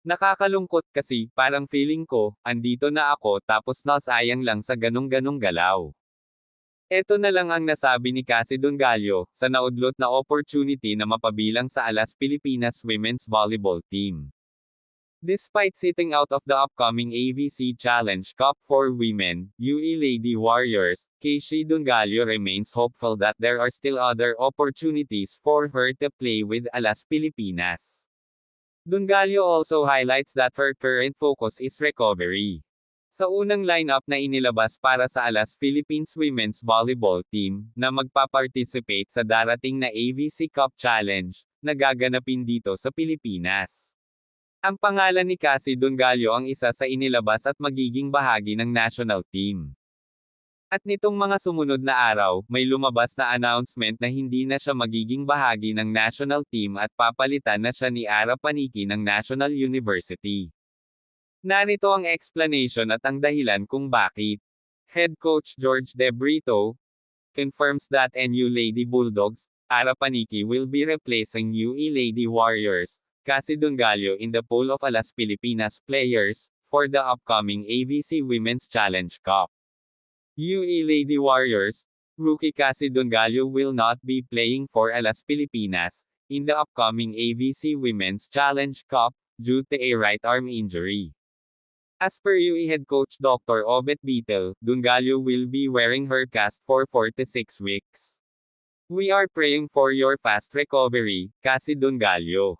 Nakakalungkot kasi, parang feeling ko, andito na ako tapos nasayang lang sa ganong-ganong galaw. Eto na lang ang nasabi ni Cassie Dongallo, sa naudlot na opportunity na mapabilang sa Alas Pilipinas Women's Volleyball Team. Despite sitting out of the upcoming AVC Challenge Cup for Women, UE Lady Warriors, Cassie Dongallo remains hopeful that there are still other opportunities for her to play with Alas Pilipinas. Dongallo also highlights that her current focus is recovery. Sa unang lineup na inilabas para sa Alas Philippines Women's Volleyball Team, na magpa-participate sa darating na AVC Cup Challenge, na gaganapin dito sa Pilipinas. Ang pangalan ni Cassie Dongallo ang isa sa inilabas at magiging bahagi ng national team. At nitong mga sumunod na araw, may lumabas na announcement na hindi na siya magiging bahagi ng national team at papalitan na siya ni Ara Paniqui ng National University. Narito ang explanation at ang dahilan kung bakit. Head coach George De Brito confirms that NU Lady Bulldogs, Ara Paniqui will be replacing UE Lady Warriors, Cassie Dongallo in the pool of Alas Pilipinas players, for the upcoming AVC Women's Challenge Cup. UE Lady Warriors, rookie Cassie Dongallo will not be playing for Alas Pilipinas, in the upcoming AVC Women's Challenge Cup, due to a right arm injury. As per UE head coach Dr. Obet Bitel, Dongallo will be wearing her cast for 4 to 6 weeks. We are praying for your fast recovery, Cassie Dongallo.